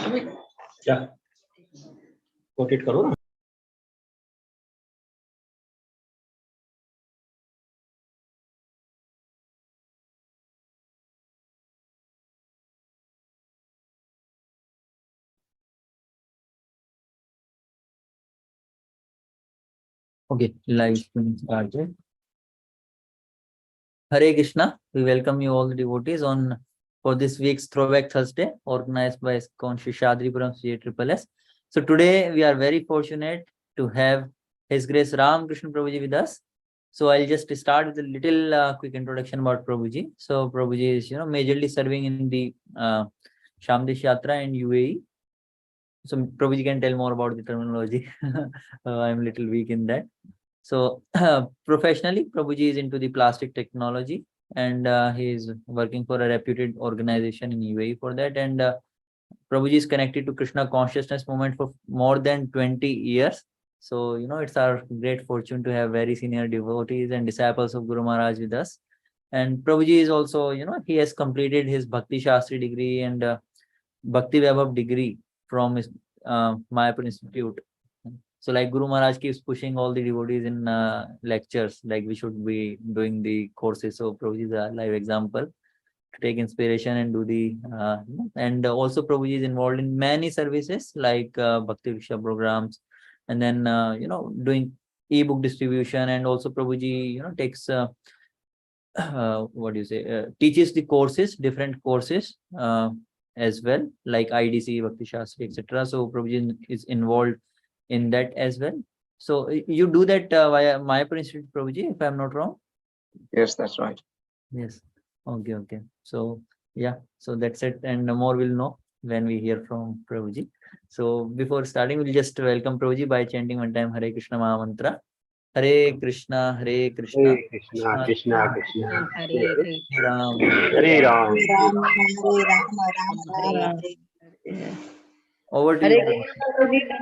क्या रोटेट करो ना. Okay, live stream started. Hare Krishna. We welcome you all the devotees on for this week's Throwback Thursday, organized by Iskcon Seshadripuram CA. So today we are very fortunate to have His Grace Rama Krsna Prabhuji with us. So I'll just start with a little quick introduction about Prabhuji. So Prabhuji is, majorly serving in the Shamdesh Yatra in UAE. So Prabhuji can tell more about the terminology. I'm a little weak in that. So professionally, Prabhuji is into the plastic technology, and he is working for a reputed organization in UAE for that. And Prabhuji is connected to Krishna consciousness movement for more than 20 years. So, it's our great fortune to have very senior devotees and disciples of Guru Maharaj with us. And Prabhuji is also, he has completed his Bhakti Sastri degree and Bhakti Vaibhava degree from his Mayapur Institute. So like Guru Maharaj keeps pushing all the devotees in lectures, like we should be doing the courses. So Prabhuji is a live example to take inspiration and do the, and also Prabhuji is involved in many services like Bhakti Vriskha programs, and then, doing e-book distribution, and also Prabhuji, takes, what do you say, teaches the courses, different courses as well, like IDC, Bhakti Shastri, etc. So Prabhuji is involved in that as well. So you do that via Mayapur Institute, Prabhuji, if I'm not wrong? Yes, that's right. Yes. Okay. So yeah, so that's it, and more we'll know when we hear from Prabhuji. So before starting, we'll just welcome Prabhuji by chanting one time Hare Krishna Maha Mantra. Hare Krishna, Hare Krishna, Hare Krishna, Krishna Krishna, Hare Ram, Hare Ram. Over to Hare you. Krishna,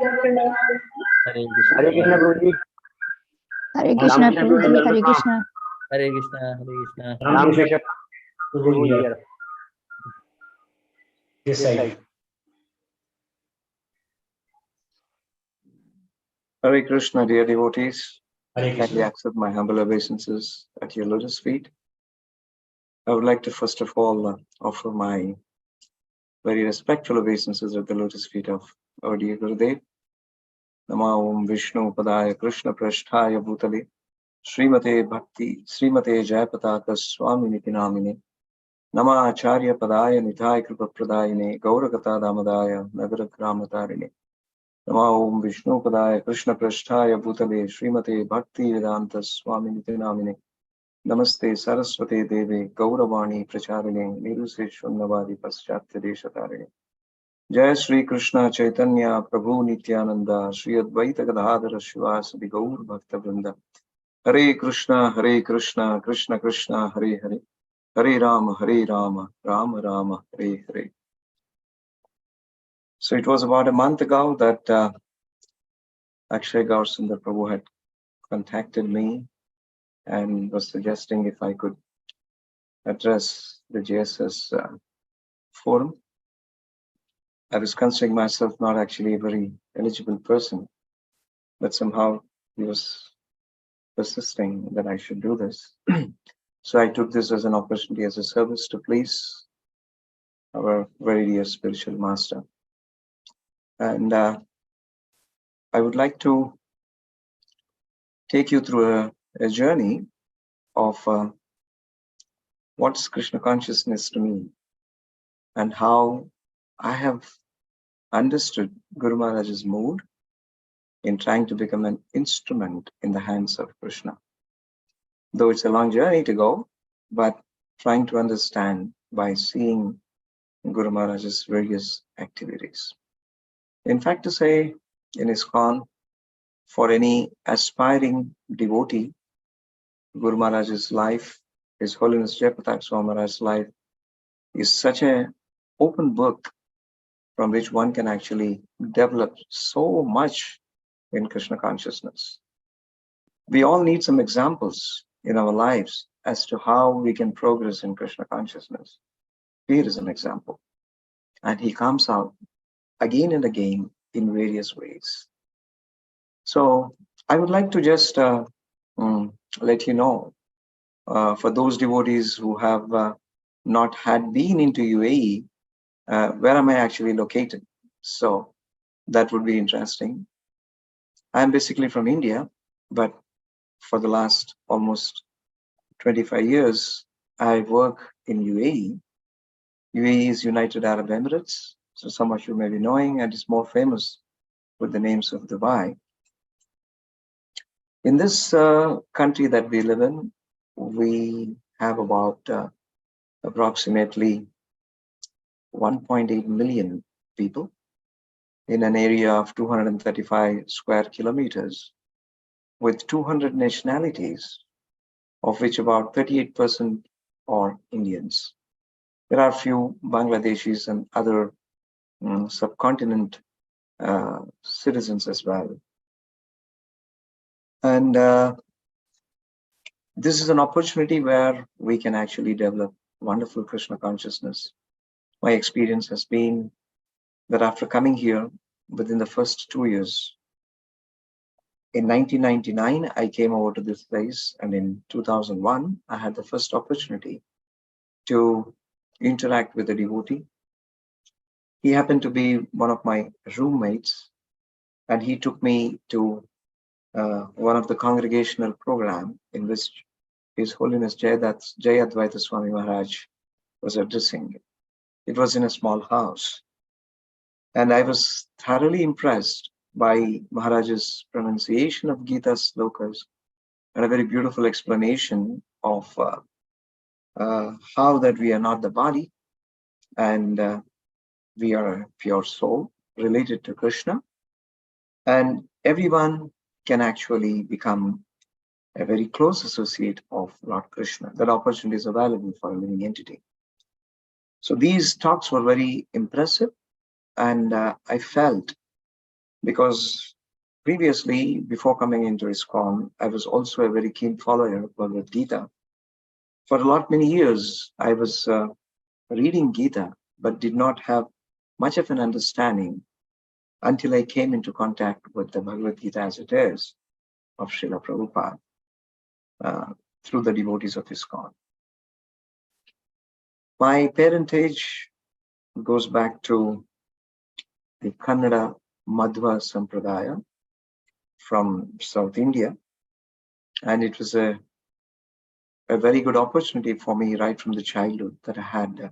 Hare Hare Krishna Prabhuji. Hare Krishna Prabhuji, Hare Krishna. Hare Krishna, Hare Krishna. Ram Krishna Prabhuji here. This side. Hare Krishna, dear devotees. Hare Kindly Krishna. accept my humble obeisances at your lotus feet. I would like to first of all offer my very respectful obeisances at the lotus feet of our dear Gurudev. Nama Om Vishnu Padaya Krishna Prasthaya Bhutale Srimate Jayapataka Swami Niti Namine Nama Acharya Padaya Nitai Kripa Pradayine Gaurakata Damadaya Nagara Gramatarine Nama Om Vishnu Padaya Krishna Prasthaya Bhutale Srimate Bhakti Vedanta Swami Niti Namine Namaste Saraswate Deve Gauravani Pracharine Niruse Shunnavadi Paschatya Deshatarine Jai Shri Krishna Chaitanya Prabhu Nityananda Shri Advaita Gadadhara Shivasadi Gaur Bhakta Vrinda Hare Krishna, Krishna Krishna, Hare Hare, Hare Rama, Rama Rama, Hare Hare. So it was about a month ago that Akshay Gaur Sundar Prabhu had contacted me and was suggesting if I could address the JSS forum. I was considering myself not actually a very eligible person, but somehow he was persisting that I should do this. So I took this as an opportunity, as a service to please our very dear spiritual master. And I would like to take you through a journey of what's Krishna consciousness to me and how I have understood Guru Maharaj's mood in trying to become an instrument in the hands of Krishna. Though it's a long journey to go, but trying to understand by seeing Guru Maharaj's various activities. In fact, to say in Iskcon, for any aspiring devotee, Guru Maharaj's life, His Holiness Jayapataka Swami Maharaj's life is such an open book from which one can actually develop so much in Krishna consciousness. We all need some examples in our lives as to how we can progress in Krishna consciousness. Here is an example. And he comes out again and again in various ways. So I would like to just let you know, for those devotees who have not had been into UAE, where am I actually located? So that would be interesting. I'm basically from India, but for the last almost 25 years, I work in UAE. UAE is United Arab Emirates. So some of you may be knowing, and it's more famous with the names of Dubai. In this country that we live in, we have about approximately 1.8 million people in an area of 235 square kilometers with 200 nationalities, of which about 38% are Indians. There are a few Bangladeshis and other subcontinent citizens as well. And this is an opportunity where we can actually develop wonderful Krishna consciousness. My experience has been that after coming here, within the first 2 years, in 1999, I came over to this place, and in 2001, I had the first opportunity to interact with a devotee. He happened to be one of my roommates, and he took me to one of the congregational program in which His Holiness Jayapataka Swami Maharaj was addressing. It was in a small house, and I was thoroughly impressed by Maharaj's pronunciation of Gita slokas and a very beautiful explanation of how that we are not the body and we are a pure soul related to Krishna, and everyone can actually become a very close associate of Lord Krishna. That opportunity is available for a living entity. So these talks were very impressive, and I felt, because previously, before coming into Iskcon, I was also a very keen follower of Bhagavad Gita. For a many years, I was reading Gita, but did not have much of an understanding until I came into contact with the Bhagavad Gita as it is of Srila Prabhupada through the devotees of Iskcon. My parentage goes back to the Kannada Madhva Sampradaya from South India, and it was a very good opportunity for me right from the childhood that I had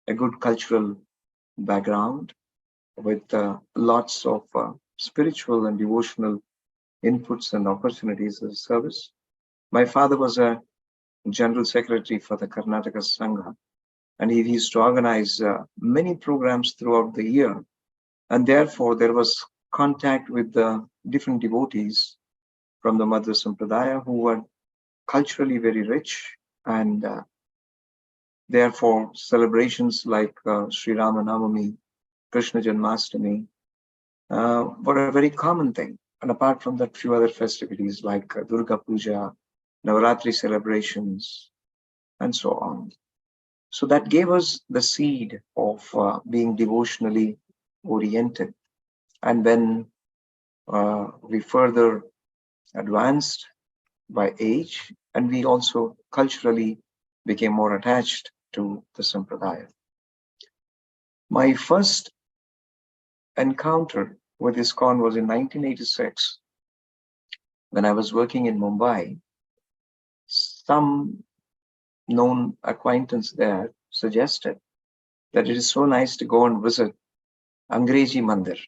a good cultural background with lots of spiritual and devotional inputs and opportunities as service. My father was a general secretary for the Karnataka Sangha, and he used to organize many programs throughout the year. And therefore, there was contact with the different devotees from the Madhva Sampradaya who were culturally very rich, and therefore celebrations like Sri Rama Navami, Krishna Janmastami were a very common thing. And apart from that, few other festivities like Durga Puja, Navaratri celebrations, and so on. So that gave us the seed of being devotionally oriented. And when we further advanced by age, and we also culturally became more attached to the Sampradaya. My first encounter with Iskcon was in 1986, when I was working in Mumbai. Some known acquaintance there suggested that it is so nice to go and visit Angreji Mandir.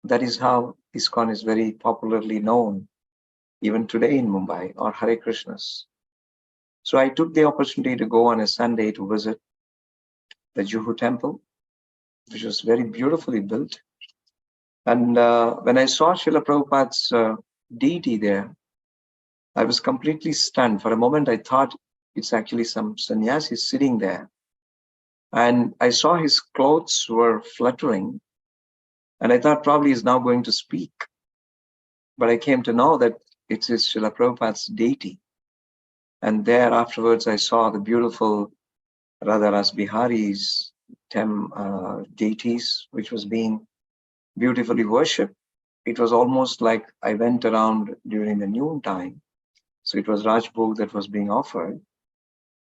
That is how Iskcon is very popularly known even today in Mumbai, or Hare Krishnas. So I took the opportunity to go on a Sunday to visit the Juhu temple, which was very beautifully built. And when I saw Srila Prabhupada's deity there, I was completely stunned. For a moment, I thought it's actually some sannyasi sitting there. And I saw his clothes were fluttering, and I thought probably he's now going to speak. But I came to know that it is Srila Prabhupada's deity. And there afterwards, I saw the beautiful Radha Ras Bihari's deities, which was being beautifully worshipped. It was almost like I went around during the noon time. So it was Rajbhog that was being offered,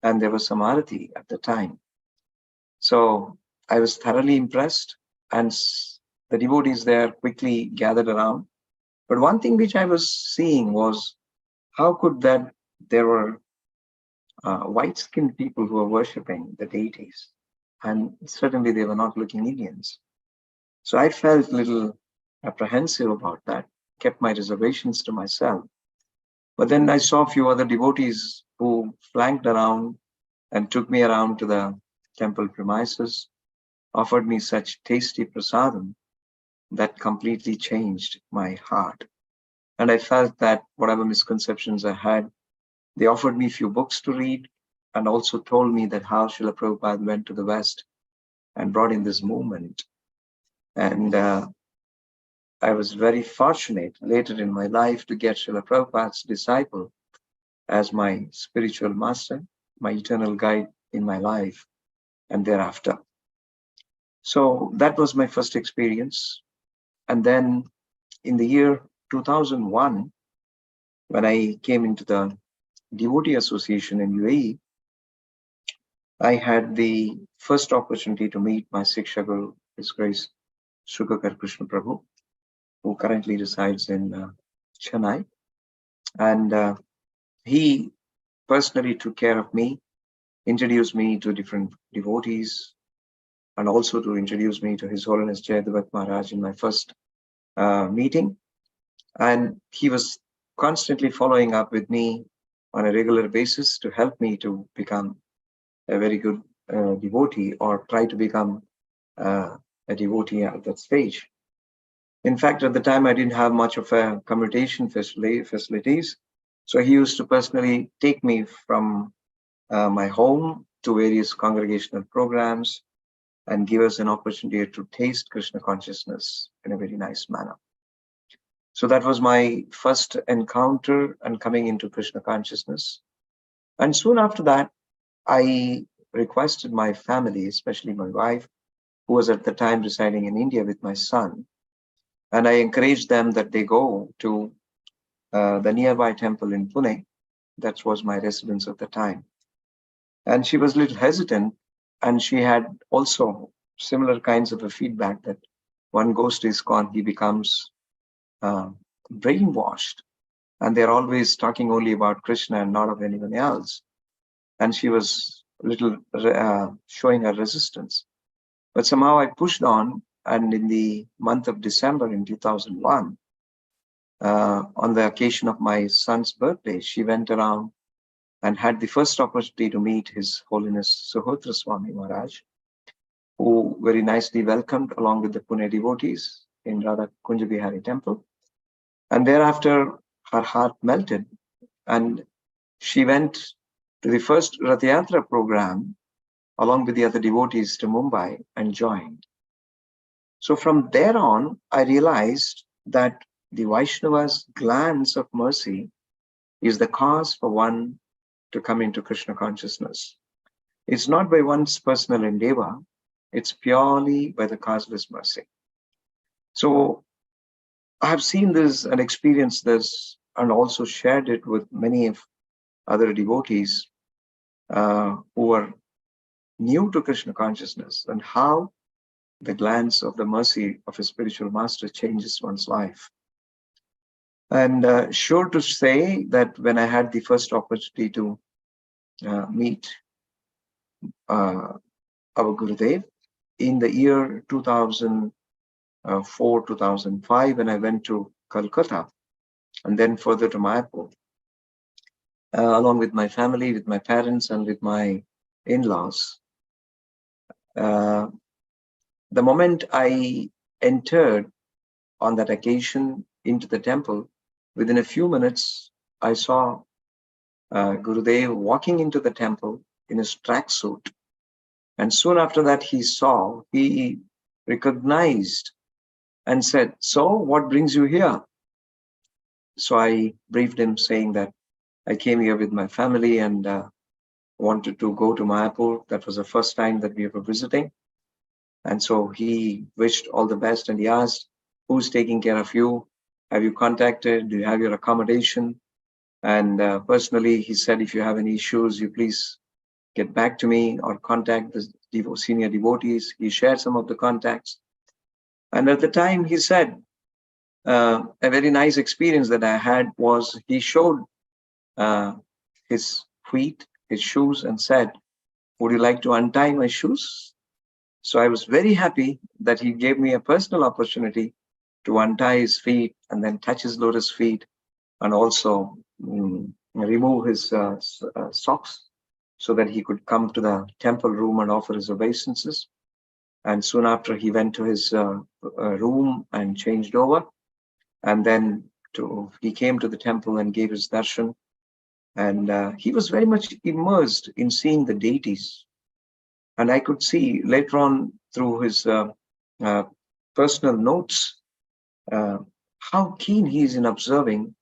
and there was some arati at the time. So I was thoroughly impressed, and the devotees there quickly gathered around. But one thing which I was seeing was, how could that there were white-skinned people who were worshipping the deities, and certainly they were not looking Indians. So I felt a little apprehensive about that, kept my reservations to myself. But then I saw a few other devotees who flanked around and took me around to the temple premises, offered me such tasty prasadam that completely changed my heart. And I felt that whatever misconceptions I had, they offered me a few books to read and also told me that how Srila Prabhupada went to the West and brought in this movement. And I was very fortunate later in my life to get Srila Prabhupada's disciple as my spiritual master, my eternal guide in my life and thereafter. So that was my first experience. And then in the year 2001, when I came into the Devotee Association in UAE, I had the first opportunity to meet my Siksha Guru, His Grace Mayapur Krishna Prabhu, who currently resides in Chennai. And he personally took care of me, introduced me to different devotees, and also to introduce me to His Holiness Jayapataka Maharaj in my first meeting. And he was constantly following up with me on a regular basis to help me to become a very good devotee, or try to become a devotee at that stage. In fact, at the time, I didn't have much of a commutation facilities. So he used to personally take me from my home to various congregational programs and give us an opportunity to taste Krishna consciousness in a very nice manner. So that was my first encounter and coming into Krishna consciousness. And soon after that, I requested my family, especially my wife, who was at the time residing in India with my son, and I encouraged them that they go to the nearby temple in Pune. That was my residence at the time. And she was a little hesitant, and she had also similar kinds of a feedback that one goes to Iskcon, he becomes brainwashed, and they're always talking only about Krishna and not of anyone else. And she was a little showing her resistance. But somehow I pushed on, and in the month of December in 2001, on the occasion of my son's birthday, she went around and had the first opportunity to meet His Holiness Suhotra Swami Maharaj, who very nicely welcomed along with the Pune devotees in Radha Kunja Bihari temple. And thereafter, her heart melted, and she went to the first Rath Yatra program along with the other devotees to Mumbai and joined. So from there on, I realized that the Vaishnava's glance of mercy is the cause for one to come into Krishna consciousness. It's not by one's personal endeavor, it's purely by the causeless mercy. So I have seen this and experienced this and also shared it with many of other devotees who are new to Krishna consciousness, and how the glance of the mercy of a spiritual master changes one's life. And sure to say that when I had the first opportunity to meet our Gurudev in the year 2004, 2005, when I went to Calcutta and then further to Mayapur, along with my family, with my parents and with my in-laws. The moment I entered on that occasion into the temple, within a few minutes, I saw Gurudev walking into the temple in his tracksuit. And soon after that, he recognized and said, "So, what brings you here?" So I briefed him saying that I came here with my family and wanted to go to Mayapur. That was the first time that we were visiting. And so he wished all the best, and he asked, Who's taking care of you? Have you contacted? Do you have your accommodation? And personally, he said, if you have any issues, you please get back to me or contact the senior devotees. He shared some of the contacts. And at the time, he said, a very nice experience that I had was he showed his feet, his shoes, and said, would you like to untie my shoes? So I was very happy that he gave me a personal opportunity to untie his feet and then touch his lotus feet and also remove his socks so that he could come to the temple room and offer his obeisances. And soon after, he went to his room and changed over. And then he came to the temple and gave his darshan. And he was very much immersed in seeing the deities. And I could see later on through his personal notes how keen he is in observing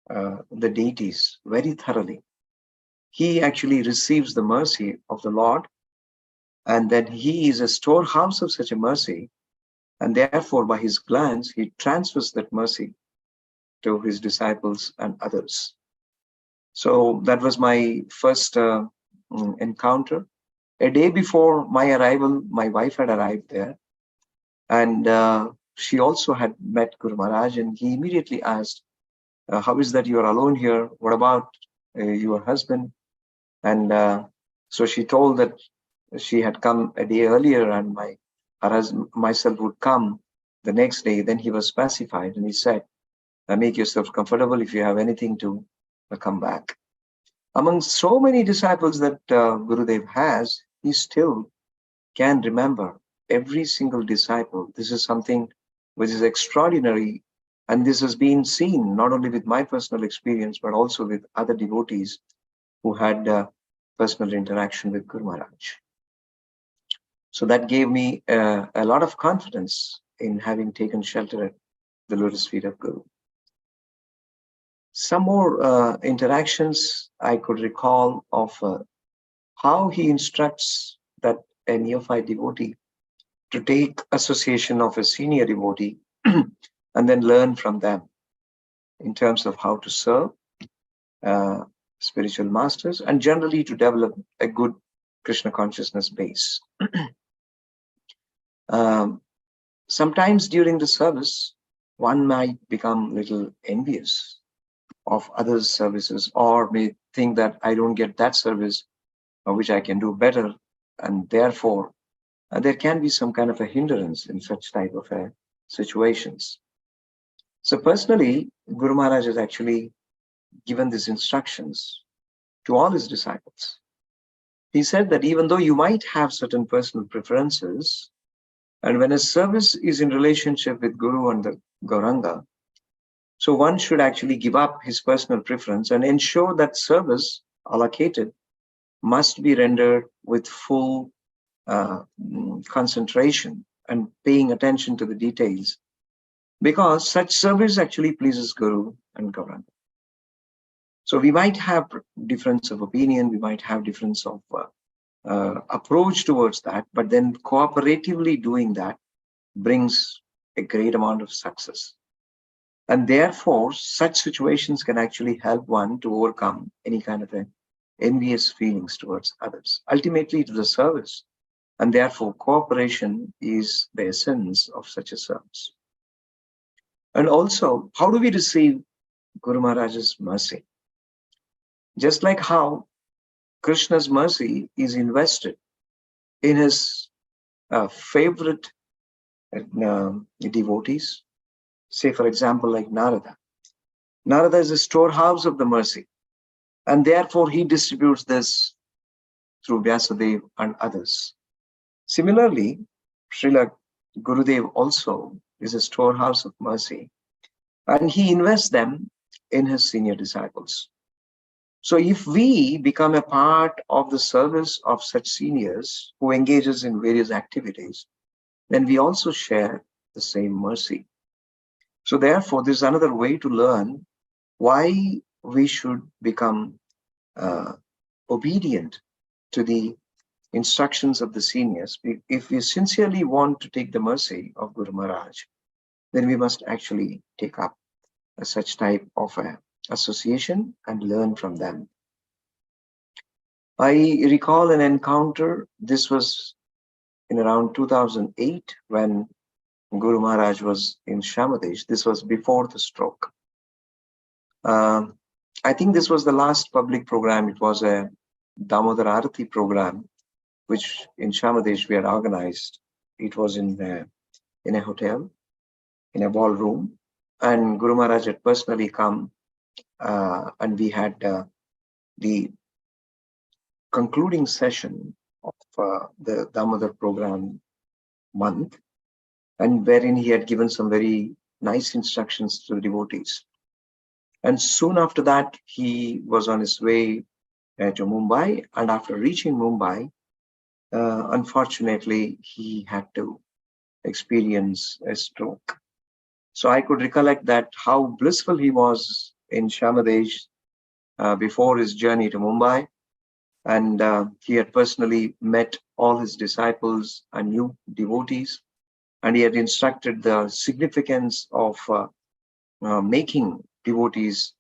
the deities very thoroughly. He actually receives the mercy of the Lord, and then he is a storehouse of such a mercy, and therefore by his glance he transfers that mercy to his disciples and others. So that was my first encounter. A day before my arrival, my wife had arrived there, and she also had met Guru Maharaj, and he immediately asked, how is that you are alone here? What about your husband? And so she told that she had come a day earlier, and her husband, myself would come the next day. Then he was pacified, and he said, make yourself comfortable. If you have anything to come back. Among so many disciples that Gurudev has, he still can remember every single disciple. This is something which is extraordinary. And this has been seen not only with my personal experience, but also with other devotees who had personal interaction with Guru Maharaj. So that gave me a lot of confidence in having taken shelter at the lotus feet of Guru. Some more interactions I could recall of how he instructs that a neophyte devotee to take association of a senior devotee and then learn from them in terms of how to serve spiritual masters and generally to develop a good Krishna consciousness base. Sometimes during the service, one might become a little envious of others' services, or may think that I don't get that service which I can do better, and therefore there can be some kind of a hindrance in such type of situations. So personally, Guru Maharaj has actually given these instructions to all his disciples. He said that even though you might have certain personal preferences, and when a service is in relationship with Guru and the Gauranga, so one should actually give up his personal preference and ensure that service allocated must be rendered with full concentration and paying attention to the details, because such service actually pleases Guru and Gauranga. So we might have difference of opinion, we might have difference of approach towards that, but then cooperatively doing that brings a great amount of success. And therefore, such situations can actually help one to overcome any kind of envious feelings towards others. Ultimately, it is a service, and therefore cooperation is the essence of such a service. And also, how do we receive Guru Maharaj's mercy? Just like how Krishna's mercy is invested in his favorite devotees, say for example like Narada. Narada is a storehouse of the mercy, and therefore he distributes this through Vyasadeva and others. Similarly, Srila Gurudev also is a storehouse of mercy, and he invests them in his senior disciples. So if we become a part of the service of such seniors who engages in various activities, then we also share the same mercy. So therefore, this is another way to learn why we should become obedient to the instructions of the seniors. If we sincerely want to take the mercy of Guru Maharaj, then we must actually take up such type of association and learn from them. I recall an encounter. This was in around 2008 when Guru Maharaj was in Shamadesh. This was before the stroke. I think this was the last public program. It was a Damodar Arati program, which in Shamadesh we had organized. It was in a hotel, in a ballroom, and Guru Maharaj had personally come, and we had the concluding session of the Damodar program month, and wherein he had given some very nice instructions to the devotees. And soon after that, he was on his way to Mumbai, and after reaching Mumbai, unfortunately, he had to experience a stroke. So I could recollect that how blissful he was in Shamadesh before his journey to Mumbai, and he had personally met all his disciples and new devotees, and he had instructed the significance of making devotees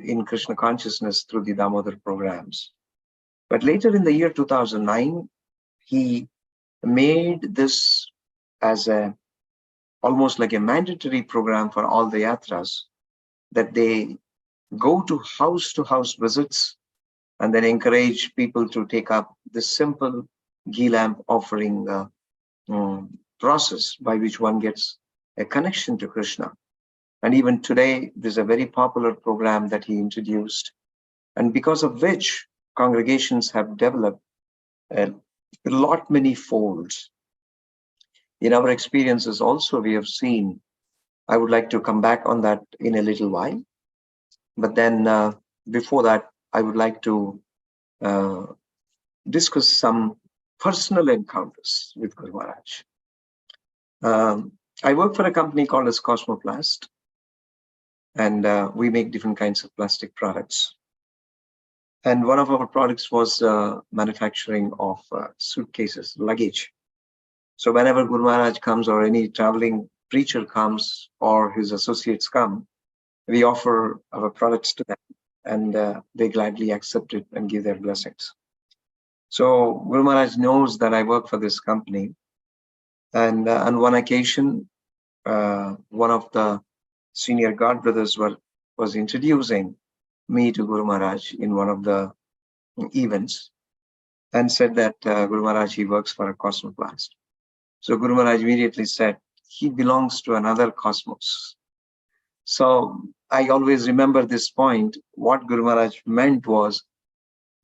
in Krishna consciousness through the Damodar programs. But later in the year 2009, he made this as almost like a mandatory program for all the yatras, that they go to house visits and then encourage people to take up this simple ghee lamp offering process by which one gets a connection to Krishna. And even today, there's a very popular program that he introduced, and because of which congregations have developed a lot many folds. In our experiences also, we have seen, I would like to come back on that in a little while. But then before that, I would like to discuss some personal encounters with Guru Maharaj. I work for a company called as Cosmoplast, and we make different kinds of plastic products. And one of our products was manufacturing of suitcases, luggage. So whenever Guru Maharaj comes, or any traveling preacher comes, or his associates come, we offer our products to them, and they gladly accept it and give their blessings. So Guru Maharaj knows that I work for this company, and on one occasion, one of the senior God brothers was introducing me to Guru Maharaj in one of the events, and said that Guru Maharaj, he works for a Cosmoplast. So Guru Maharaj immediately said, he belongs to another cosmos. So I always remember this point. What Guru Maharaj meant was,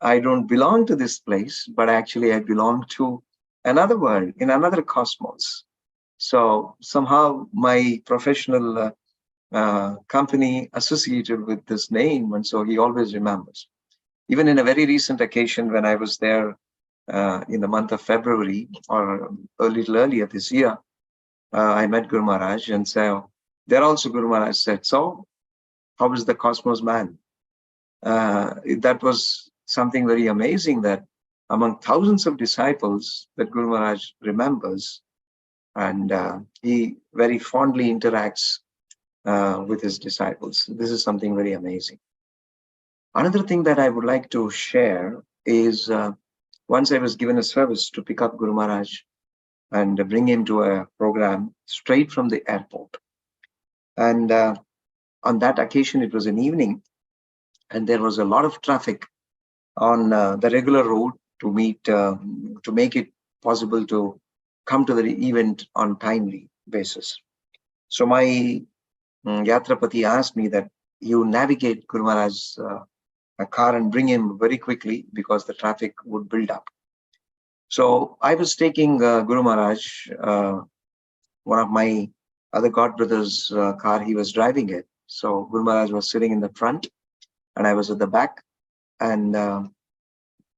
I don't belong to this place, but actually I belong to another world, in another cosmos. So somehow my professional company associated with this name, and so he always remembers. Even in a very recent occasion when I was there in the month of February, or a little earlier this year, I met Guru Maharaj, and so there also Guru Maharaj said, so how is the cosmos man? That was something very amazing, that among thousands of disciples that Guru Maharaj remembers, and he very fondly interacts with his disciples. This is something very amazing. Another thing that I would like to share is once I was given a service to pick up Guru Maharaj and bring him to a program straight from the airport. And on that occasion, it was an evening, and there was a lot of traffic on the regular road to make it possible to come to the event on timely basis. So my Yatrapati asked me that you navigate Guru Maharaj's car and bring him very quickly, because the traffic would build up. So I was taking Guru Maharaj, one of my other God brothers' car, he was driving it. So Guru Maharaj was sitting in the front and I was at the back, and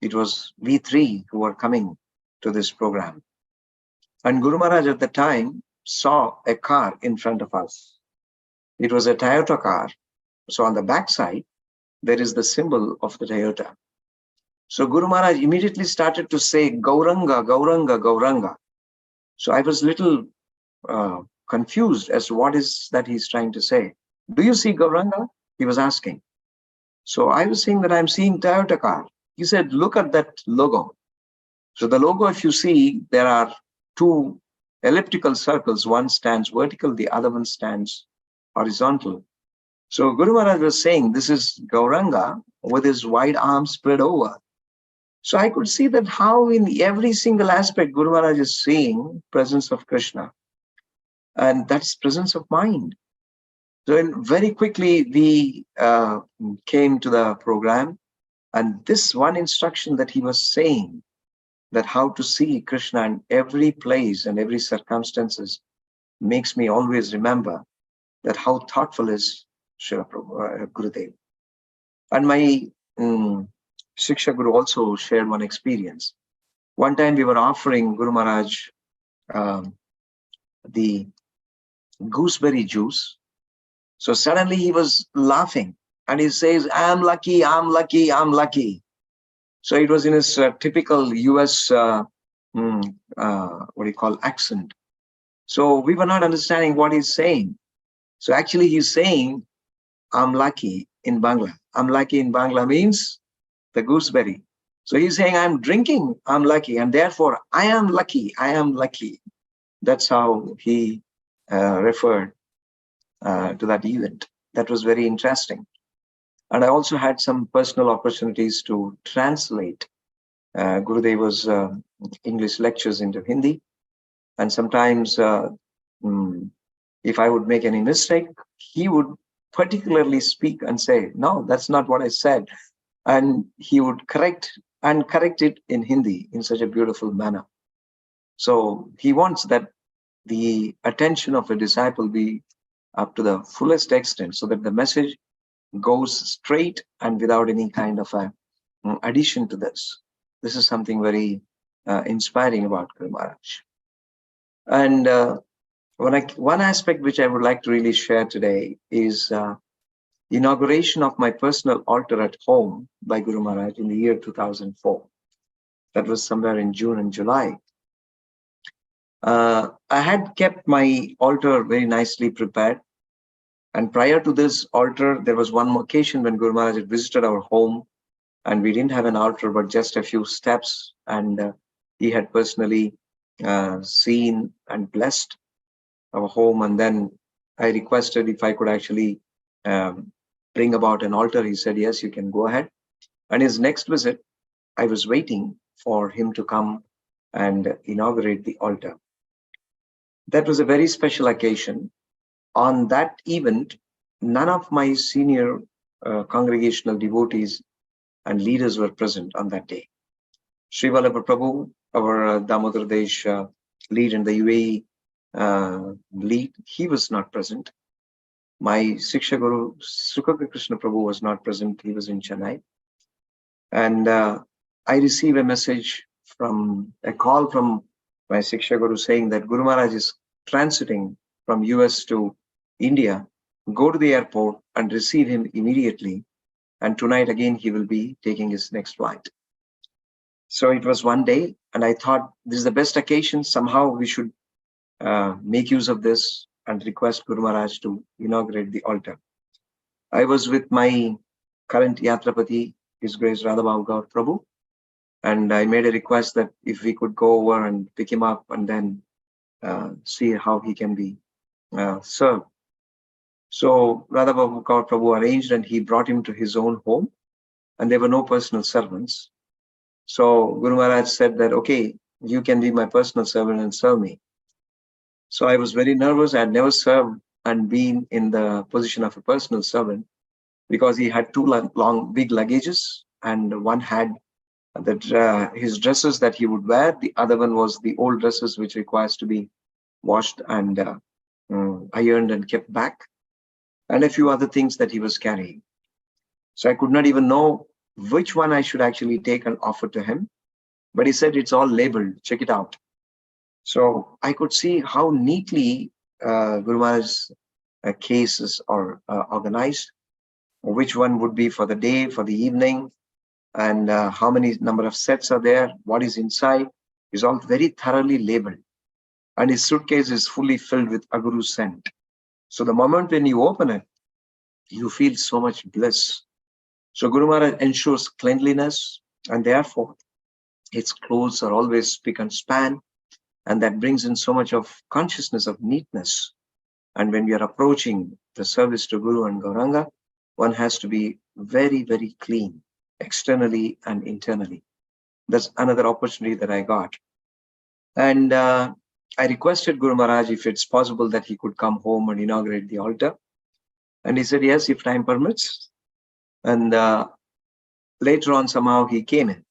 it was we three who were coming to this program. And Guru Maharaj at the time saw a car in front of us. It was a Toyota car. So on the back side, there is the symbol of the Toyota. So Guru Maharaj immediately started to say, Gauranga, Gauranga, Gauranga. So I was little confused as to what is that he's trying to say. Do you see Gauranga? He was asking. So I was saying that I'm seeing Toyota car. He said, look at that logo. So the logo, if you see, there are two elliptical circles. One stands vertical, the other one stands horizontal. So Guru Maharaj was saying, this is Gauranga with his wide arms spread over. So I could see that how in every single aspect Guru Maharaj is seeing presence of Krishna. And that's presence of mind. So very quickly we came to the program, and this one instruction that he was saying, that how to see Krishna in every place and every circumstances, makes me always remember that how thoughtful is Srila Gurudev. And my Shiksha Guru also shared one experience. One time we were offering Guru Maharaj the gooseberry juice. So suddenly he was laughing and he says, I'm lucky, I'm lucky, I'm lucky. So it was in his typical US, accent. So we were not understanding what he's saying. So actually he's saying, I'm lucky in Bangla. I'm lucky in Bangla means the gooseberry. So he's saying, I'm drinking, I'm lucky, and therefore I am lucky, I am lucky. That's how he referred to that event. That was very interesting. And I also had some personal opportunities to translate Gurudeva's English lectures into Hindi. And sometimes if I would make any mistake, he would particularly speak and say, no, that's not what I said. And he would correct it in Hindi in such a beautiful manner. So he wants that the attention of a disciple be up to the fullest extent, so that the message goes straight and without any kind of a addition to this. This is something very inspiring about Guru Maharaj. And one aspect which I would like to really share today is inauguration of my personal altar at home by Guru Maharaj in the year 2004. That was somewhere in June and July. I had kept my altar very nicely prepared. And prior to this altar, there was one occasion when Guru Maharaj had visited our home, and we didn't have an altar, but just a few steps. And he had personally seen and blessed our home. And then I requested if I could actually bring about an altar. He said, yes, you can go ahead. And his next visit, I was waiting for him to come and inaugurate the altar. That was a very special occasion. On that event, none of my senior congregational devotees and leaders were present on that day. Sri Vallabha Prabhu, our Damodar Desh lead in the UAE lead, he was not present. My Shiksha Guru, Rama Krsna Prabhu, was not present. He was in Chennai. And I received a call from my Shiksha Guru saying that Guru Maharaj is transiting from US to India. Go to the airport and receive him immediately. And tonight again, he will be taking his next flight. So it was one day, and I thought this is the best occasion. Somehow we should make use of this and request Guru Maharaj to inaugurate the altar. I was with my current Yatrapati, His Grace Radhabhav Gaur Prabhu, and I made a request that if we could go over and pick him up and then see how he can be served. So Radhabhav Gaur Prabhu arranged, and he brought him to his own home, and there were no personal servants. So Guru Maharaj said that, okay, you can be my personal servant and serve me. So I was very nervous. I had never served and been in the position of a personal servant, because he had two long big luggages, and one had his dresses that he would wear. The other one was the old dresses which requires to be washed and ironed and kept back, and a few other things that he was carrying. So I could not even know which one I should actually take and offer to him. But he said, it's all labeled, check it out. So I could see how neatly Guru Maharaj's cases are organized, which one would be for the day, for the evening, and how many number of sets are there, what is inside, is all very thoroughly labeled. and his suitcase is fully filled with Aguru scent. So the moment when you open it, you feel so much bliss. So Guru Maharaj ensures cleanliness, and therefore his clothes are always spick and span, and that brings in so much of consciousness of neatness. And when we are approaching the service to Guru and Gauranga, one has to be very, very clean, externally and internally. That's another opportunity that I got. And I requested Guru Maharaj if it's possible that he could come home and inaugurate the altar. And he said, yes, if time permits. And later on, somehow he came in.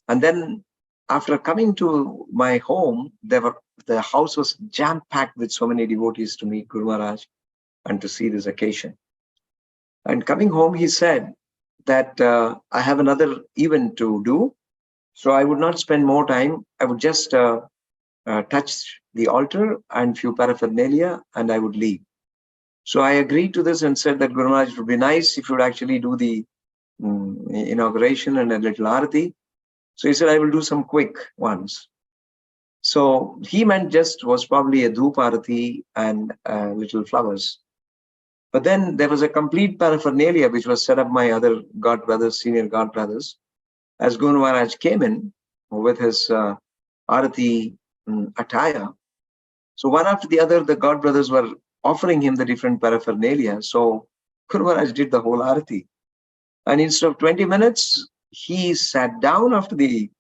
And then after coming to my home, the house was jam-packed with so many devotees to meet Guru Maharaj and to see this occasion. And coming home, he said that I have another event to do, so I would not spend more time. I would just touch the altar and few paraphernalia, and I would leave. So I agreed to this and said that Guru Maharaj, it would be nice if you would actually do the inauguration and a little arati. So he said, I will do some quick ones. So he meant just was probably a dhoop arati and little flowers. But then there was a complete paraphernalia which was set up by other god brothers, senior god brothers. As Guru Maharaj came in with his arati attire, so one after the other, the god brothers were offering him the different paraphernalia. So Guru Maharaj did the whole arati. And instead of 20 minutes, he sat down after the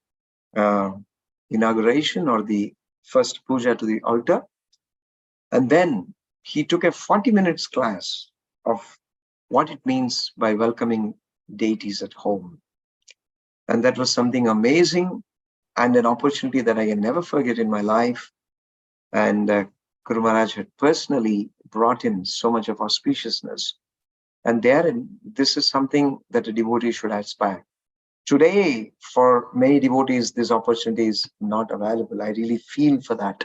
inauguration or the first puja to the altar. And then he took a 40 minutes class of what it means by welcoming deities at home. And that was something amazing and an opportunity that I can never forget in my life. And Guru Maharaj had personally brought in so much of auspiciousness. And therein, this is something that a devotee should aspire. Today, for many devotees, this opportunity is not available. I really feel for that.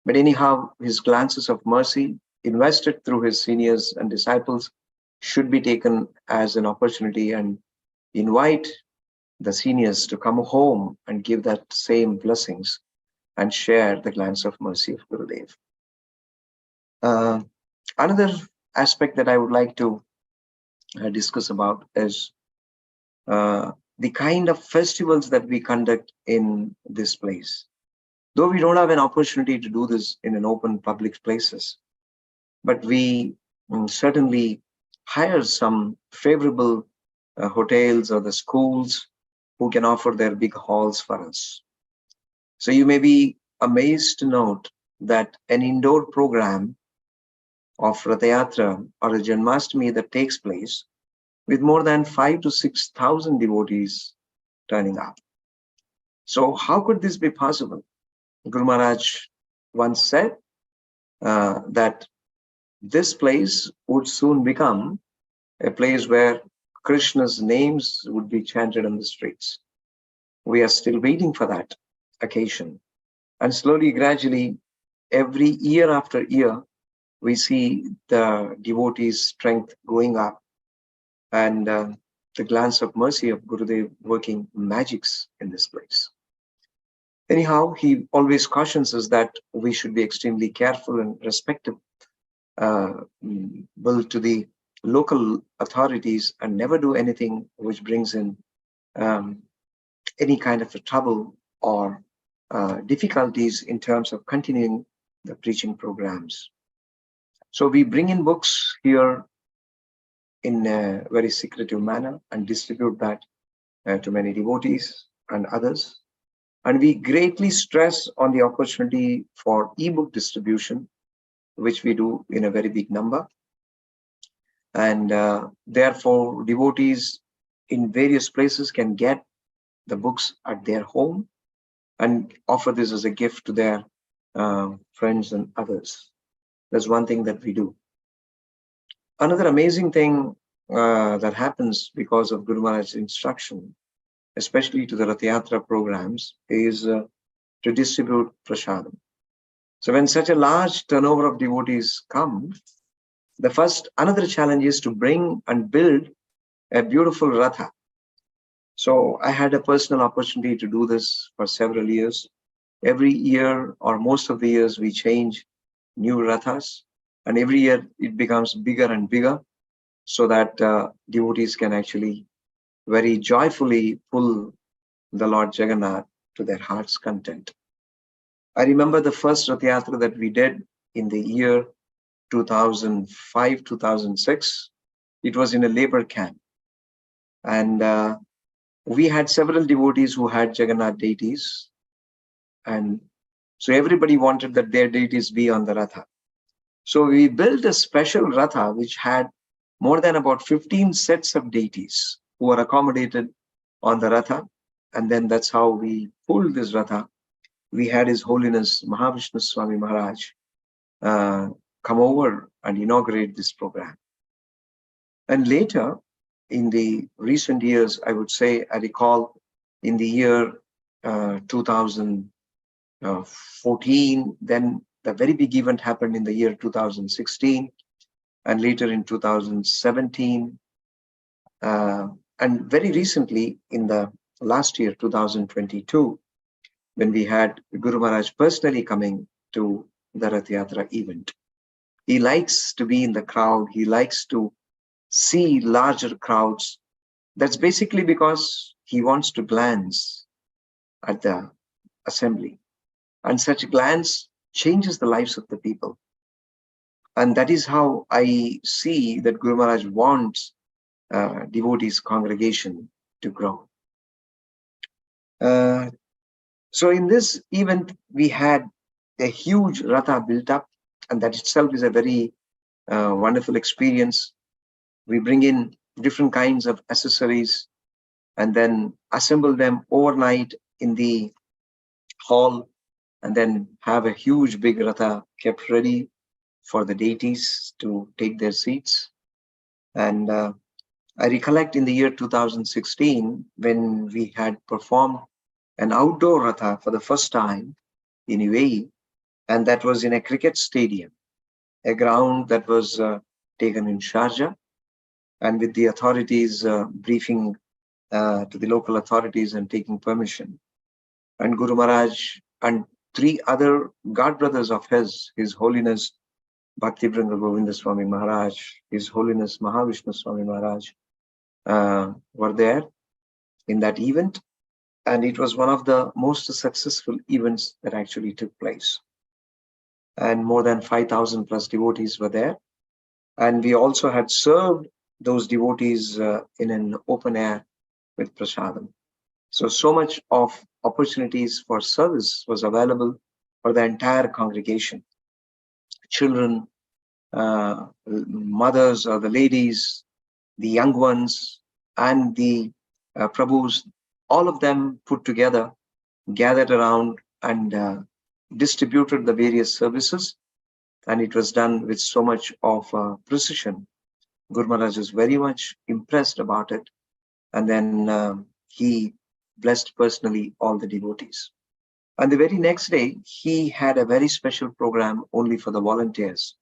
But anyhow, his glances of mercy, invested through his seniors and disciples, should be taken as an opportunity and invite the seniors to come home and give that same blessings and share the glance of mercy of Gurudev. Another aspect that I would like to discuss about is the kind of festivals that we conduct in this place. Though we don't have an opportunity to do this in an open public places, but we certainly hire some favorable hotels or the schools who can offer their big halls for us. So you may be amazed to note that an indoor program of Ratha Yatra or a Janmashtami that takes place with more than 5,000 to 6,000 devotees turning up. So how could this be possible? Guru Maharaj once said that this place would soon become a place where Krishna's names would be chanted on the streets. We are still waiting for that occasion. And slowly, gradually, every year after year, we see the devotees' strength going up and the glance of mercy of Gurudev working magics in this place. Anyhow, he always cautions us that we should be extremely careful and respectful to the local authorities and never do anything which brings in any kind of a trouble or difficulties in terms of continuing the preaching programs. So we bring in books here in a very secretive manner and distribute that to many devotees and others. And we greatly stress on the opportunity for ebook distribution, which we do in a very big number. And therefore, devotees in various places can get the books at their home and offer this as a gift to their friends and others. That's one thing that we do. Another amazing thing that happens because of Guru Maharaj's instruction, especially to the Ratha Yatra programs, is to distribute prasadam. So when such a large turnover of devotees come, another challenge is to bring and build a beautiful Ratha. So I had a personal opportunity to do this for several years. every year or most of the years we change new rathas, and every year it becomes bigger and bigger, so that devotees can actually very joyfully pull the Lord Jagannath to their heart's content. I remember the first Rath Yatra that we did in the year 2005, 2006. It was in a labor camp. And we had several devotees who had Jagannath deities. And so everybody wanted that their deities be on the Ratha. So we built a special Ratha which had more than about 15 sets of deities who were accommodated on the Ratha. And then that's how we pulled this Ratha. We had His Holiness Mahavishnu Swami Maharaj come over and inaugurate this program. And later, in the recent years, I would say, I recall in the year 2014, then the very big event happened in the year 2016, and later in 2017. And very recently, in the last year, 2022, when we had Guru Maharaj personally coming to the Rath Yatra event. He likes to be in the crowd. He likes to see larger crowds. That's basically because he wants to glance at the assembly. And such a glance changes the lives of the people. And that is how I see that Guru Maharaj wants devotees' congregation to grow. So in this event, we had a huge Ratha built up, and that itself is a very wonderful experience. We bring in different kinds of accessories and then assemble them overnight in the hall, and then have a huge big Ratha kept ready for the deities to take their seats. And I recollect in the year 2016, when we had performed an outdoor Ratha for the first time in UAE, and that was in a cricket stadium, a ground that was taken in Sharjah, and with the authorities briefing to the local authorities and taking permission. And Guru Maharaj and 3 other god brothers of His Holiness Bhakti Govinda Swami Maharaj, His Holiness Mahavishnu Swami Maharaj were there in that event. And it was one of the most successful events that actually took place. And more than 5,000 plus devotees were there. And we also had served those devotees in an open air with prasadam. So much of opportunities for service was available for the entire congregation. Children, mothers or the ladies, the young ones, and the Prabhus, all of them put together, gathered around and distributed the various services. And it was done with so much of precision. Guru Maharaj was very much impressed about it. And then he blessed personally all the devotees. And the very next day, he had a very special program only for the volunteers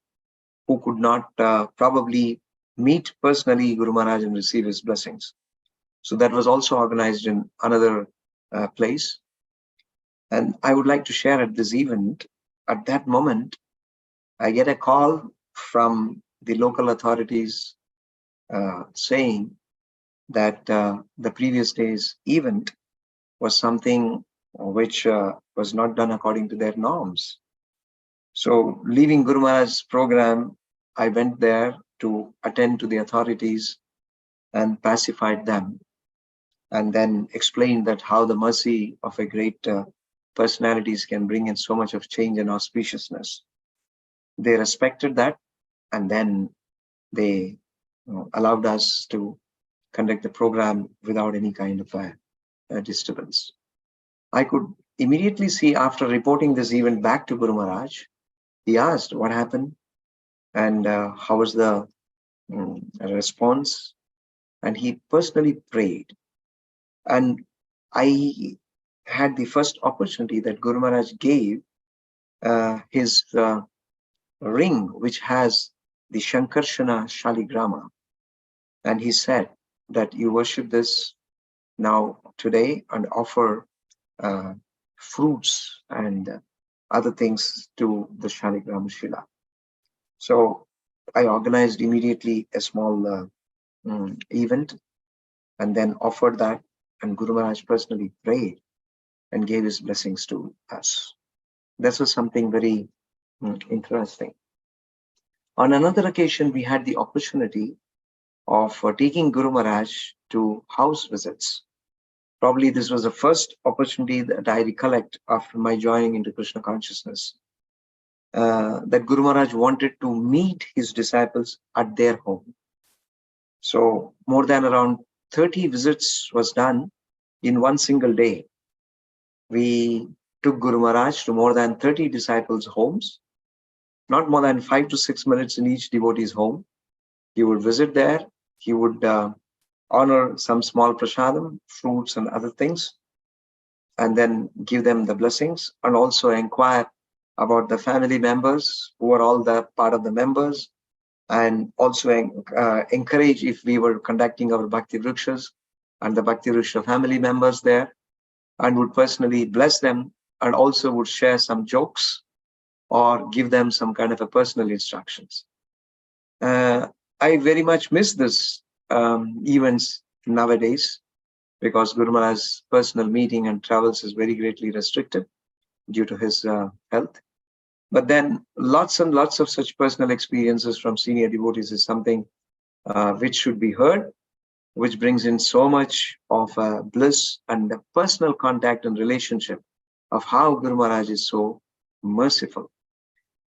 who could not probably meet personally Guru Maharaj and receive his blessings. So that was also organized in another place. And I would like to share at this event, at that moment, I get a call from the local authorities saying that the previous day's event was something which was not done according to their norms. So leaving Guru Maharaj's program, I went there to attend to the authorities and pacified them, and then explained that how the mercy of a great personalities can bring in so much of change and auspiciousness. They respected that, and then they allowed us to conduct the program without any kind of a disturbance. I could immediately see, after reporting this event back to Guru Maharaj, he asked what happened and how was the response, and he personally prayed. And I had the first opportunity that Guru Maharaj gave his ring, which has the Shankarshana Shaligrama. And he said that you worship this now today and offer fruits and other things to the Shaligram Shila. So I organized immediately a small event and then offered that, and Guru Maharaj personally prayed and gave his blessings to us. This was something very interesting. On another occasion, we had the opportunity of taking Guru Maharaj to house visits. Probably this was the first opportunity that I recollect after my joining into Krishna consciousness, that Guru Maharaj wanted to meet his disciples at their home. So more than around 30 visits was done in one single day. We took Guru Maharaj to more than 30 disciples' homes, not more than 5 to 6 minutes in each devotee's home. He would visit there. He would honor some small prasadam, fruits and other things, and then give them the blessings, and also inquire about the family members who are all the part of the members, and also encourage if we were conducting our Bhakti Vrikshas and the Bhakti Vriksha family members there, and would personally bless them, and also would share some jokes or give them some kind of a personal instructions. I very much miss this events nowadays, because Guru Maharaj's personal meeting and travels is very greatly restricted due to his health. But then lots and lots of such personal experiences from senior devotees is something which should be heard, which brings in so much of bliss and the personal contact and relationship of how Guru Maharaj is so merciful.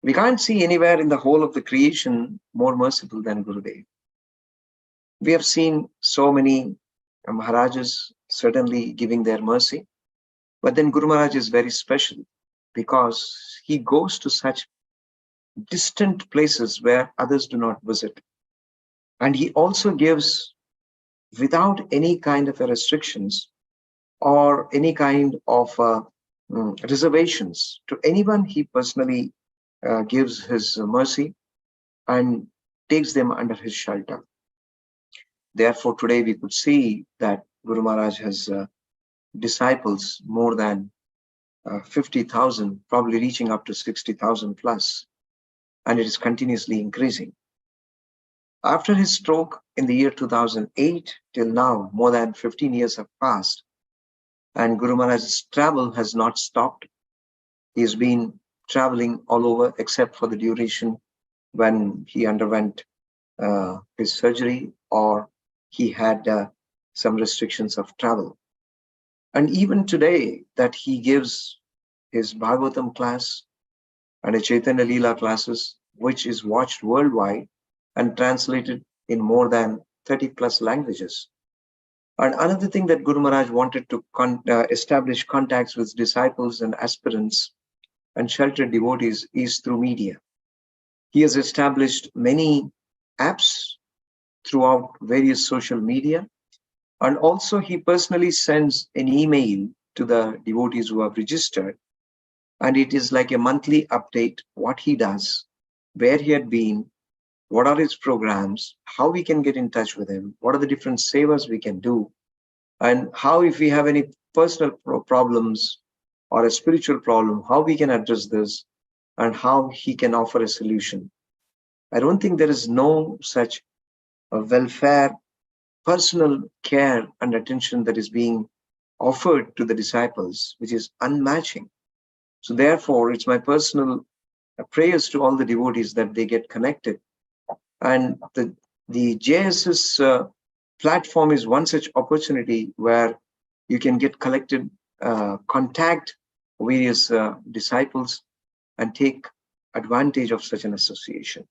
We can't see anywhere in the whole of the creation more merciful than Gurudev. We have seen so many Maharajas certainly giving their mercy, but then Guru Maharaj is very special because he goes to such distant places where others do not visit. And he also gives without any kind of restrictions or any kind of reservations to anyone. He personally gives his mercy and takes them under his shelter. Therefore, today we could see that Guru Maharaj has disciples more than 50,000, probably reaching up to 60,000 plus, and it is continuously increasing. After his stroke in the year 2008 till now, more than 15 years have passed, and Guru Maharaj's travel has not stopped. He has been traveling all over except for the duration when he underwent his surgery or he had some restrictions of travel. And even today that he gives his Bhagavatam class and a Chaitanya Leela classes, which is watched worldwide and translated in more than 30 plus languages. And another thing that Guru Maharaj wanted to establish contacts with disciples and aspirants and sheltered devotees is through media. He has established many apps throughout various social media, and also he personally sends an email to the devotees who have registered, and it is like a monthly update, what he does, where he had been, what are his programs, how we can get in touch with him, what are the different sevas we can do, and how if we have any personal problems or a spiritual problem, how we can address this and how he can offer a solution. I don't think there is no such welfare, personal care and attention that is being offered to the disciples, which is unmatching. So therefore, it's my personal prayers to all the devotees that they get connected. And the JSS platform is one such opportunity where you can get collected, contact various disciples and take advantage of such an association.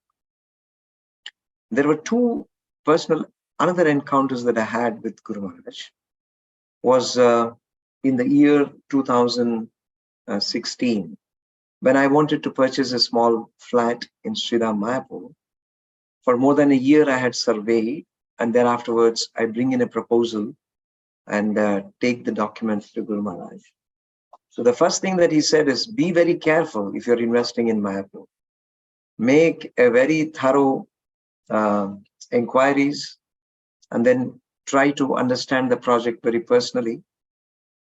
There were two personal another encounters that I had with Guru Maharaj was in the year 2016, when I wanted to purchase a small flat in Sridham, Mayapur. For more than a year, I had surveyed, and then afterwards, I bring in a proposal and take the documents to Guru Maharaj. So the first thing that he said is, be very careful if you're investing in Mayapur. Make a very thorough inquiries, and then try to understand the project very personally,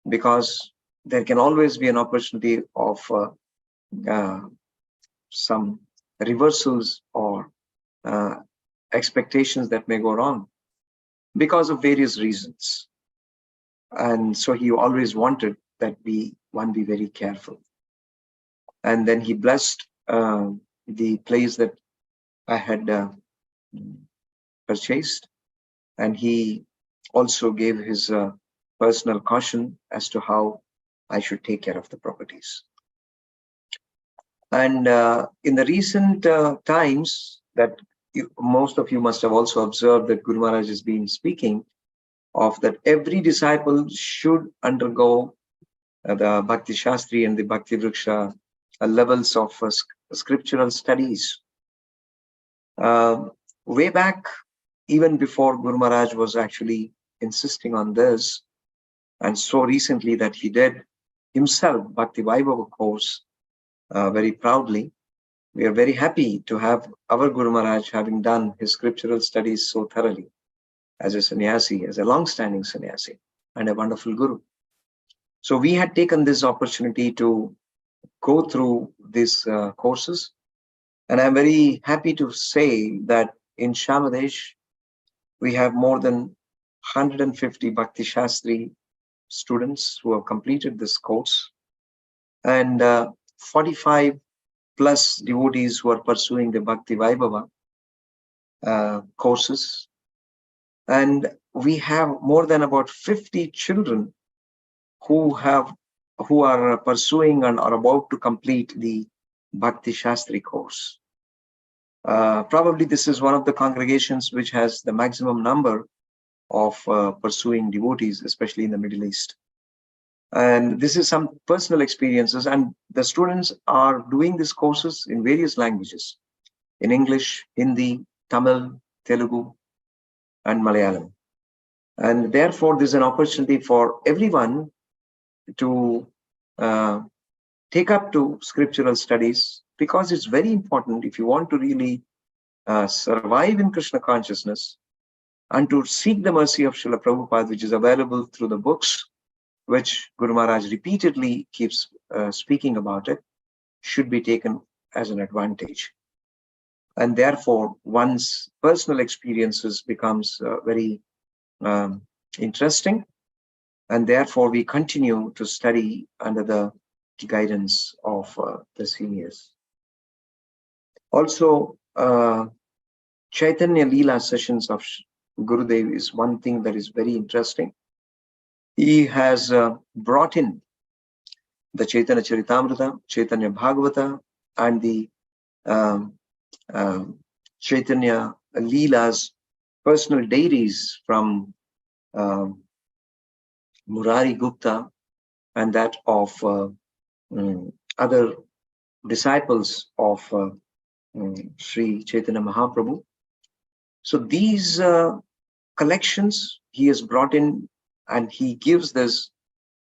because there can always be an opportunity of some reversals or expectations that may go wrong because of various reasons. And so he always wanted that one be very careful. And then he blessed the place that I had purchased, and he also gave his personal caution as to how I should take care of the properties. And in the recent times that most of you must have also observed that Guru Maharaj has been speaking of that every disciple should undergo the Bhakti Sastri and the Bhakti Vriksha levels of scriptural studies. Way back, even before Guru Maharaj was actually insisting on this, and so recently that he did himself Bhakti Vaibhava course very proudly. We are very happy to have our Guru Maharaj having done his scriptural studies so thoroughly as a sannyasi, as a long-standing sannyasi, and a wonderful guru. So we had taken this opportunity to go through these courses, and I'm very happy to say that in Shamadesh, we have more than 150 Bhakti Shastri students who have completed this course, and 45 plus devotees who are pursuing the Bhakti Vaibhava courses. And we have more than about 50 children who are pursuing and are about to complete the Bhakti Shastri course. Probably this is one of the congregations which has the maximum number of pursuing devotees, especially in the Middle East. And this is some personal experiences, and the students are doing these courses in various languages, in English, Hindi, Tamil, Telugu, and Malayalam. And therefore, there's an opportunity for everyone to take up to scriptural studies, because it's very important if you want to really survive in Krishna consciousness and to seek the mercy of Srila Prabhupada, which is available through the books, which Guru Maharaj repeatedly keeps speaking about it, should be taken as an advantage. And therefore, one's personal experiences becomes very interesting. And therefore, we continue to study under the guidance of the seniors. Also, Chaitanya Leela sessions of Gurudev is one thing that is very interesting. He has brought in the Chaitanya Charitamrita, Chaitanya Bhagavata, and the Chaitanya Leela's personal deities from Murari Gupta and that of other disciples of Sri Chaitanya Mahaprabhu. So these collections he has brought in, and he gives this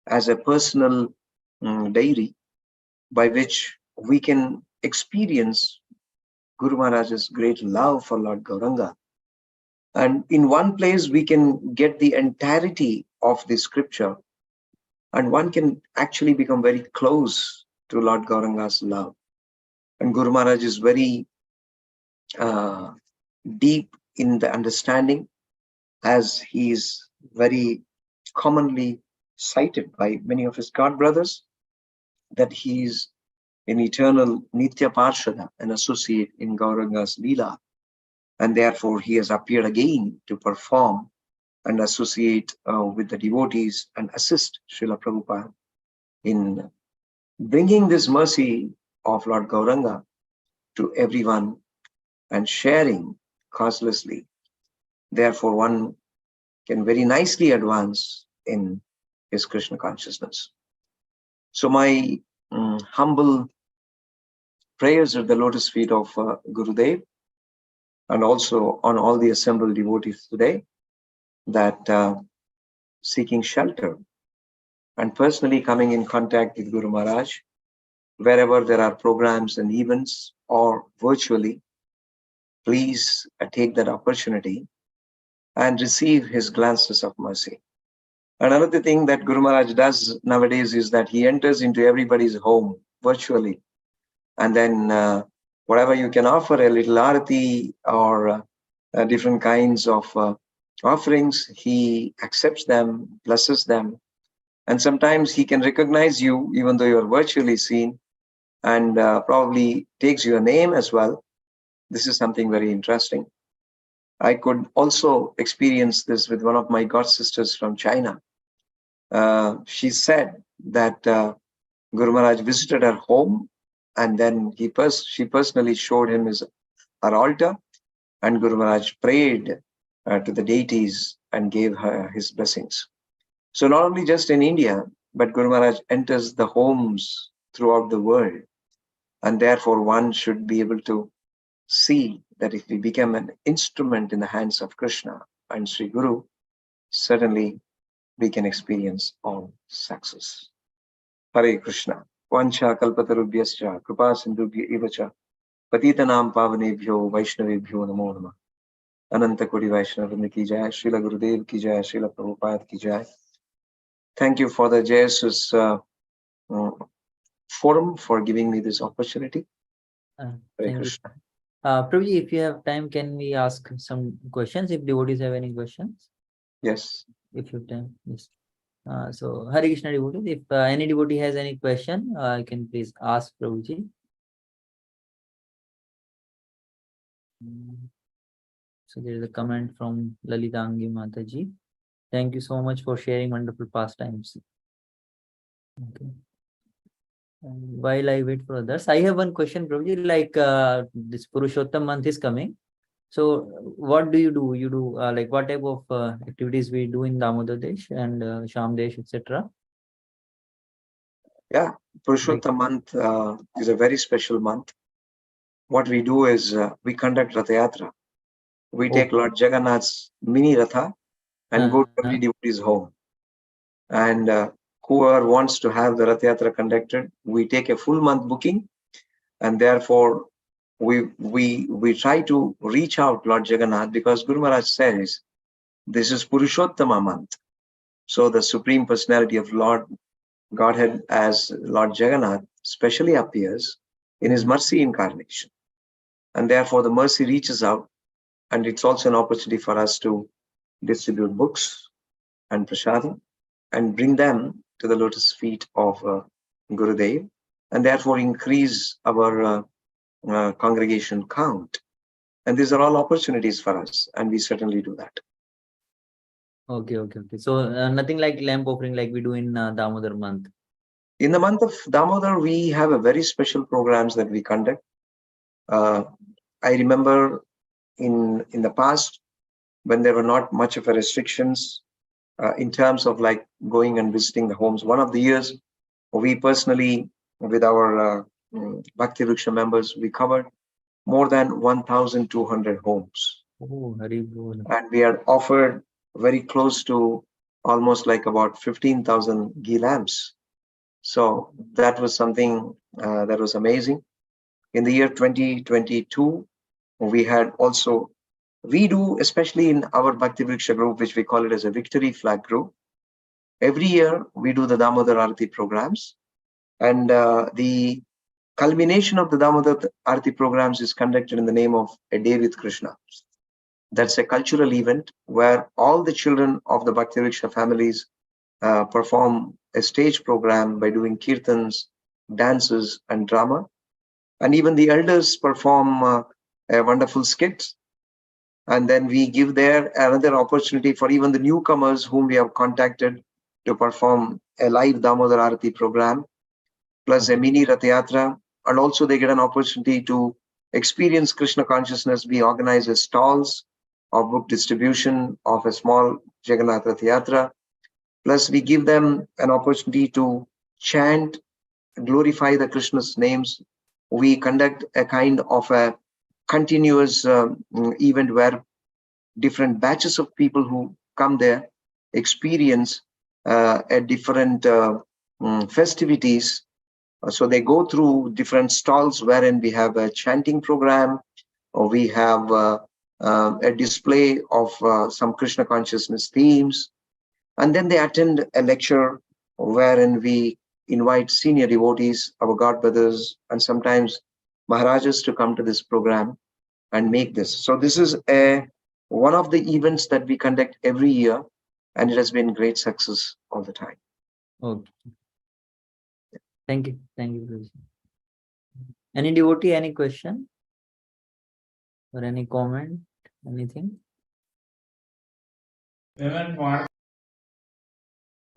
as a personal diary by which we can experience Guru Maharaj's great love for Lord Gauranga. And in one place we can get the entirety of the scripture, and one can actually become very close to Lord Gauranga's love. And Guru Maharaj is very deep in the understanding, as he is very commonly cited by many of his God brothers, that he is an eternal Nitya Parshada, an associate in Gauranga's Leela, and therefore he has appeared again to perform and associate with the devotees and assist Srila Prabhupada in bringing this mercy of Lord Gauranga to everyone and sharing causelessly. Therefore, one can very nicely advance in his Krishna consciousness. So my humble prayers at the lotus feet of Gurudev, and also on all the assembled devotees today, that seeking shelter and personally coming in contact with Guru Maharaj, wherever there are programs and events or virtually, please take that opportunity and receive his glances of mercy. Another thing that Guru Maharaj does nowadays is that he enters into everybody's home virtually. And then whatever you can offer, a little arati or different kinds of offerings, he accepts them, blesses them. And sometimes he can recognize you even though you're virtually seen, and probably takes your name as well. This is something very interesting. I could also experience this with one of my god sisters from China. She said that Guru Maharaj visited her home, and then she personally showed him her altar, and Guru Maharaj prayed to the deities and gave her his blessings. So not only just in India, but Guru Maharaj enters the homes throughout the world. And therefore one should be able to see that if we become an instrument in the hands of Krishna and Sri Guru, certainly we can experience all success. Hare Krishna. Vancha kalpatarubhyascha kripa sindhubhya evacha patitanam pavanebhyo vaishnavebhyo namo namah. Ananta Kodi Vaishnava ki jai, Srila Gurudev ki jai, Srila Prabhupada ki jai. Thank you for the JS's forum for giving me this opportunity. Hare Krishna. Prabhuji, if you have time, can we ask some questions if devotees have any questions? Yes. If you have time, yes. So Hare Krishna devotees, if any devotee has any question, you can please ask Prabhuji. So there is a comment from Lalitangi Mataji. Thank you so much for sharing wonderful pastimes. Okay. And while I wait for others, I have one question, Prabhuji. Like this Purushottam month is coming. So what do? You do like what type of activities we do in Damodar Desh and Sham Desh, etc.? Yeah, Purushottam month is a very special month. What we do is we conduct Ratha Yatra. We take Lord Jagannath's mini Ratha and go to every devotee's home. And whoever wants to have the Ratha Yatra conducted, we take a full month booking, and therefore we try to reach out Lord Jagannath, because Guru Maharaj says this is Purushottama month. So the Supreme Personality of Lord Godhead as Lord Jagannath specially appears in his mercy incarnation. And therefore the mercy reaches out, and it's also an opportunity for us to distribute books and prasadam and bring them to the lotus feet of Gurudev, and therefore increase our congregation count. And these are all opportunities for us, and we certainly do that. Okay. So nothing like lamp offering like we do in Damodar month. In the month of Damodar, we have a very special programs that we conduct. I remember in the past, when there were not much of a restrictions in terms of like going and visiting the homes. One of the years, we personally, with our Bhakti Vriksha members, we covered more than 1,200 homes. Oh, very good. And we had offered very close to almost like about 15,000 ghee lamps. So that was something that was amazing. In the year 2022, we do, especially in our Bhakti Vriksha group, which we call it as a Victory Flag group. Every year we do the Damodar Arati programs, and the culmination of the Damodar Arati programs is conducted in the name of A Day with Krishna. That's a cultural event where all the children of the Bhakti Vriksha families perform a stage program by doing kirtans, dances, and drama. And even the elders perform a wonderful skit. And then we give there another opportunity for even the newcomers whom we have contacted to perform a live Damodar Arati program, plus a mini Ratha Yatra. And also they get an opportunity to experience Krishna consciousness. We organize stalls of book distribution of a small Jagannath Ratha Yatra. Plus we give them an opportunity to chant, glorify the Krishna's names. We conduct a kind of a continuous event where different batches of people who come there experience a different festivities. So they go through different stalls wherein we have a chanting program, or we have a display of some Krishna consciousness themes. And then they attend a lecture wherein we invite senior devotees, our God brothers, and sometimes Maharajas to come to this program and make this. So this is one of the events that we conduct every year, and it has been great success all the time. Okay. Thank you. Thank you, Prabhuji. Any devotee, any question? Or any comment? Anything?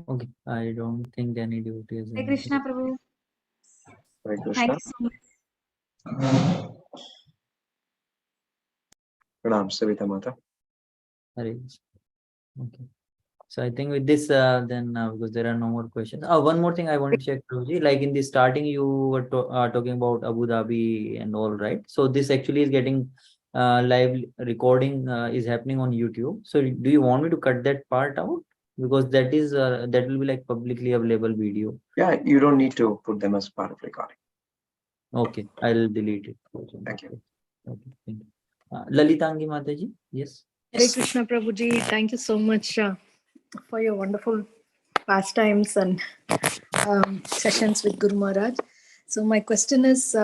Okay. I don't think any devotee is. Hare Krishna Prabhu. Hare Thank Krishna. you so much. Pranam, Savita Mata. Hare Krishna. Okay. So I think with this, then because there are no more questions. One more thing I want to check, Prabhuji. Like in the starting, you were talking about Abu Dhabi and all, right? So this actually is getting live recording is happening on YouTube. So do you want me to cut that part out? Because that is that will be like publicly available video. Yeah, you don't need to put them as part of recording. Okay, I'll delete it. Thank you. Okay, thank you. Lalitangi Mataji, yes. Hare Krishna Prabhuji, thank you so much for your wonderful pastimes and sessions with Guru Maharaj. So my question is,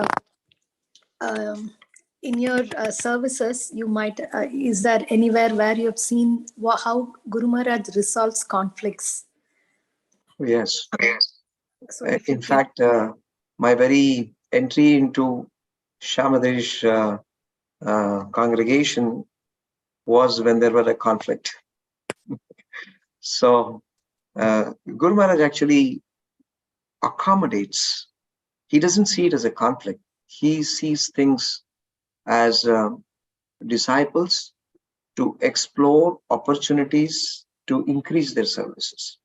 in your services, you might, is there anywhere where you have seen how Guru Maharaj resolves conflicts? Yes. So if you In can- fact, my very entry into Shamadesh congregation was when there were a conflict. So Guru Maharaj actually accommodates. He doesn't see it as a conflict. He sees things as disciples to explore opportunities to increase their services.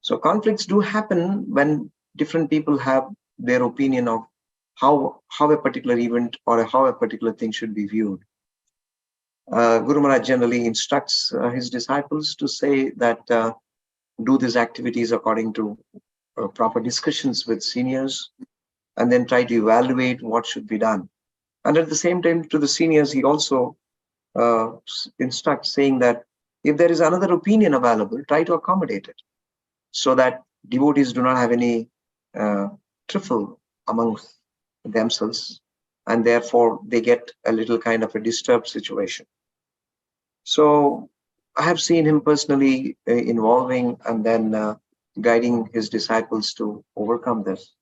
So conflicts do happen when different people have their opinion of how a particular event or how a particular thing should be viewed. Guru Maharaj generally instructs his disciples to say that do these activities according to proper discussions with seniors, and then try to evaluate what should be done. And at the same time, to the seniors, he also instructs saying that if there is another opinion available, try to accommodate it, so that devotees do not have any trifle amongst themselves, and therefore they get a little kind of a disturbed situation. So I have seen him personally involving and then guiding his disciples to overcome this.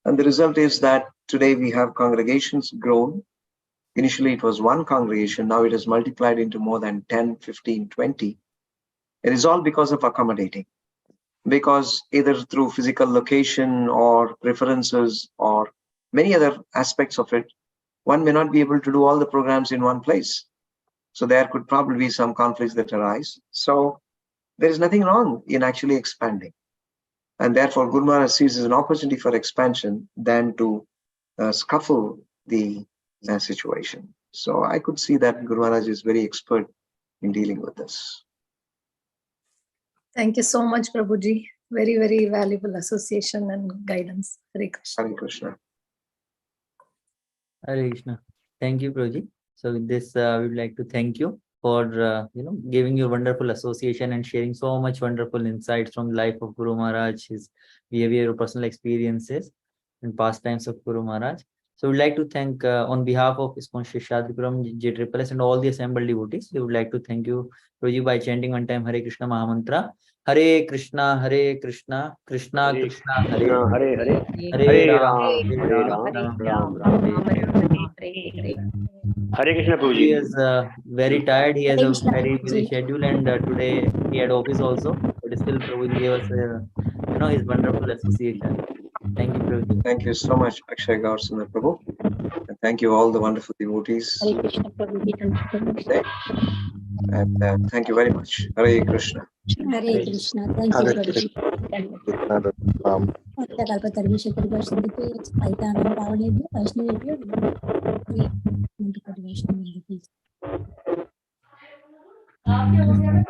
And the result is that today we have congregations grown. Initially it was one congregation, now it has multiplied into more than 10, 15, 20. It is all because of accommodating. Because either through physical location or preferences or many other aspects of it, one may not be able to do all the programs in one place. So there could probably be some conflicts that arise. So there is nothing wrong in actually expanding. And therefore, Guru Maharaj sees as an opportunity for expansion than to scuffle the situation. So I could see that Guru Maharaj is very expert in dealing with this. Thank you so much, Prabhuji. Very, very valuable association and guidance. Hare Krishna. Hare Krishna. Hare Krishna. Thank you, Prabhuji. So with this, we would like to thank you for giving your wonderful association and sharing so much wonderful insights from the life of Guru Maharaj, his behavior, personal experiences, and pastimes of Guru Maharaj. So we'd like to thank on behalf of Iskcon Seshadripuram, JSS, and all the assembled devotees. We would like to thank you, Prabhuji, by chanting one time Hare Krishna Mahamantra. Hare Krishna, Krishna Krishna, Hare Hare Hare, Hare Ram, Ram, Hare Ram, Ram Ram. Hare Krishna He Prabhuji. is very tired. He has Hare a Krishna, very busy Prabhuji. schedule, and today he had office also. But still, Prabhuji gave us, his wonderful association. Thank you, Prabhuji. Thank you so much, Akshay Gaur Sundar Prabhu. And thank you all the wonderful devotees. Hare Krishna, Prabhuji. Thank you so much. Today. And thank you very much. Hare Krishna. Hare Krishna. Thank you, Prabhuji. Aitanan Pavanebhyo, Vaishnavebhyo, Namo.